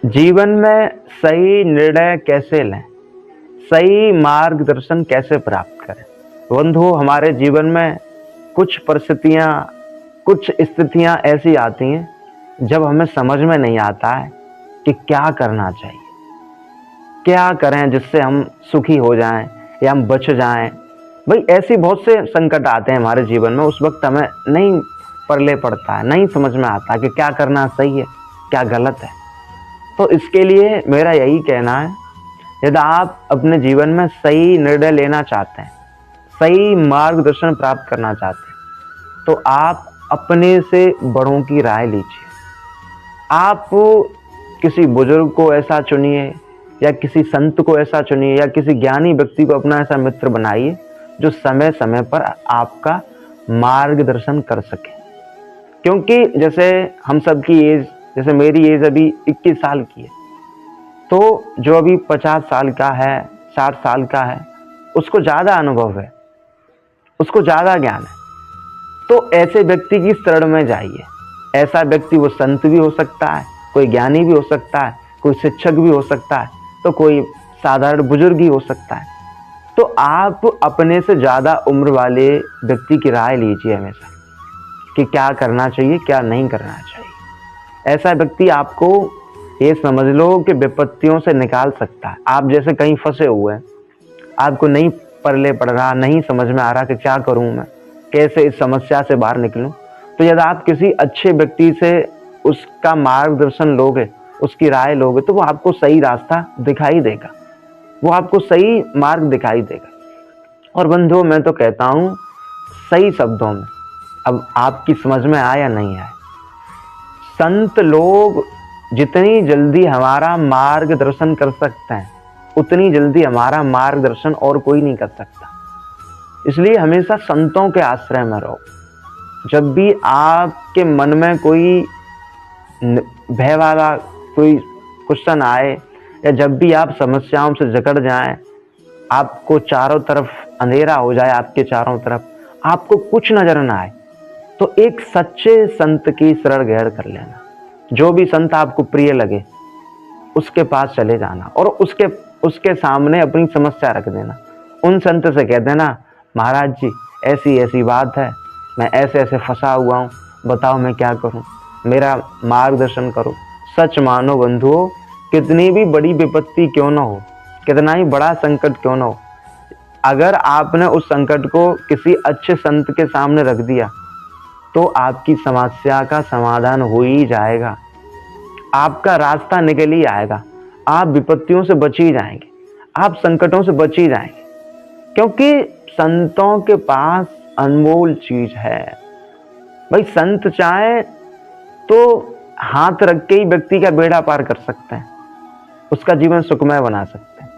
जीवन में सही निर्णय कैसे लें, सही मार्गदर्शन कैसे प्राप्त करें। बंधु, हमारे जीवन में कुछ परिस्थितियाँ, कुछ स्थितियाँ ऐसी आती हैं जब हमें समझ में नहीं आता है कि क्या करना चाहिए, क्या करें जिससे हम सुखी हो जाएं या हम बच जाएं। भाई, ऐसी बहुत से संकट आते हैं हमारे जीवन में, उस वक्त हमें नहीं परले पड़ता है, नहीं समझ में आता कि क्या करना सही है, क्या गलत है। तो इसके लिए मेरा यही कहना है, यदि आप अपने जीवन में सही निर्णय लेना चाहते हैं, सही मार्गदर्शन प्राप्त करना चाहते हैं, तो आप अपने से बड़ों की राय लीजिए। आप किसी बुजुर्ग को ऐसा चुनिए, या किसी संत को ऐसा चुनिए, या किसी ज्ञानी व्यक्ति को अपना ऐसा मित्र बनाइए जो समय समय पर आपका मार्गदर्शन कर सके। क्योंकि जैसे हम सब की एज, जैसे मेरी एज अभी 21 साल की है, तो जो अभी 50 साल का है, 60 साल का है, उसको ज़्यादा अनुभव है, उसको ज़्यादा ज्ञान है। तो ऐसे व्यक्ति की शरण में जाइए। ऐसा व्यक्ति वो संत भी हो सकता है, कोई ज्ञानी भी हो सकता है, कोई शिक्षक भी हो सकता है, तो कोई साधारण बुजुर्ग ही हो सकता है। तो आप अपने से ज़्यादा उम्र वाले व्यक्ति की राय लीजिए हमेशा कि क्या करना चाहिए, क्या नहीं करना चाहिए। ऐसा व्यक्ति आपको, ये समझ लो कि विपत्तियों से निकाल सकता है। आप जैसे कहीं फंसे हुए हैं, आपको नहीं परले पड़ रहा, नहीं समझ में आ रहा कि क्या करूं मैं, कैसे इस समस्या से बाहर निकलूं, तो यदि आप किसी अच्छे व्यक्ति से उसका मार्गदर्शन लोगे, उसकी राय लोगे, तो वो आपको सही रास्ता दिखाई देगा, वो आपको सही मार्ग दिखाई देगा। और बंधुओं, मैं तो कहता हूँ सही शब्दों में, अब आपकी समझ में आया या नहीं आया, संत लोग जितनी जल्दी हमारा मार्गदर्शन कर सकते हैं, उतनी जल्दी हमारा मार्गदर्शन और कोई नहीं कर सकता। इसलिए हमेशा संतों के आश्रय में रहो। जब भी आपके मन में कोई भय वाला कोई क्वेश्चन आए, या जब भी आप समस्याओं से जकड़ जाएं, आपको चारों तरफ अंधेरा हो जाए, आपके चारों तरफ आपको कुछ नजर ना आए, तो एक सच्चे संत की शरण ग्रहण कर लेना। जो भी संत आपको प्रिय लगे, उसके पास चले जाना और उसके सामने अपनी समस्या रख देना। उन संत से कह देना, महाराज जी, ऐसी ऐसी बात है, मैं ऐसे ऐसे फंसा हुआ हूँ, बताओ मैं क्या करूँ, मेरा मार्गदर्शन करो। सच मानो बंधुओं, कितनी भी बड़ी विपत्ति क्यों ना हो, कितना ही बड़ा संकट क्यों ना हो, अगर आपने उस संकट को किसी अच्छे संत के सामने रख दिया, तो आपकी समस्या का समाधान हो ही जाएगा, आपका रास्ता निकल ही आएगा, आप विपत्तियों से बच ही जाएंगे, आप संकटों से बच ही जाएंगे। क्योंकि संतों के पास अनमोल चीज है। भाई, संत चाहे तो हाथ रख के ही व्यक्ति का बेड़ा पार कर सकते हैं, उसका जीवन सुखमय बना सकते हैं।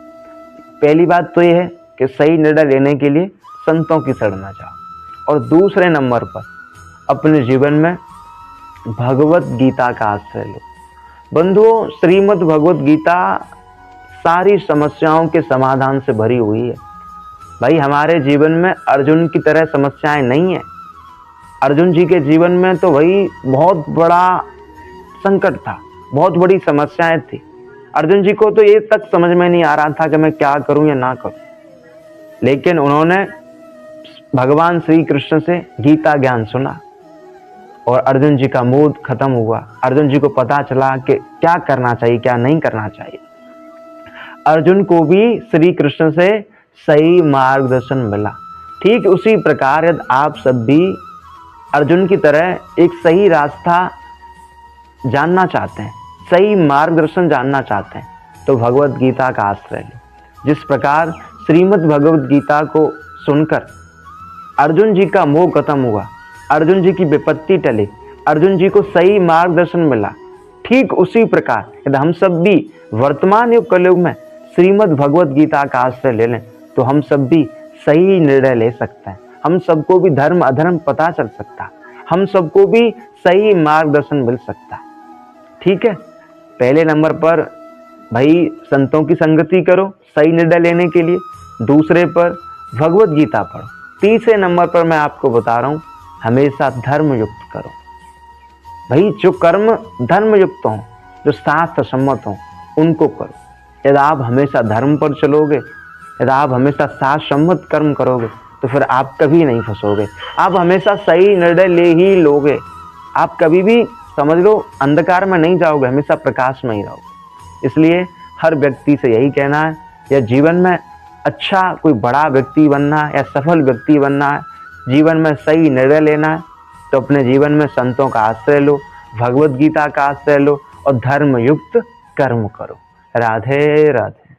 पहली बात तो यह है कि सही निर्णय लेने के लिए संतों की शरण में जाओ। और दूसरे नंबर पर अपने जीवन में भगवत गीता का आश्रय लो। बंधुओं, श्रीमद् भगवत गीता सारी समस्याओं के समाधान से भरी हुई है। भाई, हमारे जीवन में अर्जुन की तरह समस्याएं नहीं है। अर्जुन जी के जीवन में तो भाई बहुत बड़ा संकट था, बहुत बड़ी समस्याएं थी। अर्जुन जी को तो ये तक समझ में नहीं आ रहा था कि मैं क्या करूं या ना करूं, लेकिन उन्होंने भगवान श्री कृष्ण से गीता ज्ञान सुना और अर्जुन जी का मूड खत्म हुआ। अर्जुन जी को पता चला कि क्या करना चाहिए, क्या नहीं करना चाहिए। अर्जुन को भी श्री कृष्ण से सही मार्गदर्शन मिला। ठीक उसी प्रकार यदि आप सब भी अर्जुन की तरह एक सही रास्ता जानना चाहते हैं, सही मार्गदर्शन जानना चाहते हैं, तो भगवत गीता का आश्रय लो। जिस प्रकार श्रीमद् भगवत गीता को सुनकर अर्जुन जी का मोह खत्म हुआ, अर्जुन जी की विपत्ति टली, अर्जुन जी को सही मार्गदर्शन मिला, ठीक उसी प्रकार यदि हम सब भी वर्तमान युग कलयुग में श्रीमद् भगवत गीता का आश्रय ले लें, तो हम सब भी सही निर्णय ले सकते हैं। हम सबको भी धर्म अधर्म पता चल सकता है, हम सबको भी सही मार्गदर्शन मिल सकता है। ठीक है, पहले नंबर पर भाई संतों की संगति करो सही निर्णय लेने के लिए। दूसरे पर भगवत गीता पढ़ो। तीसरे नंबर पर मैं आपको बता रहा हूँ, हमेशा धर्म युक्त करो। भाई, जो कर्म धर्म युक्त हों, जो शास्त्र सम्मत हो उनको करो। यदि आप हमेशा धर्म पर चलोगे, यदि आप हमेशा शास्त्र सम्मत कर्म करोगे तो फिर आप कभी नहीं फंसोगे। आप हमेशा सही निर्णय ले ही लोगे। आप कभी भी समझ लो अंधकार में नहीं जाओगे, हमेशा प्रकाश में ही रहोगे। इसलिए हर व्यक्ति से यही कहना है, या जीवन में अच्छा कोई बड़ा व्यक्ति बनना है या सफल व्यक्ति बनना है, जीवन में सही निर्णय लेना है, तो अपने जीवन में संतों का आश्रय लो, भगवत गीता का आश्रय लो और धर्म युक्त कर्म करो। राधे राधे।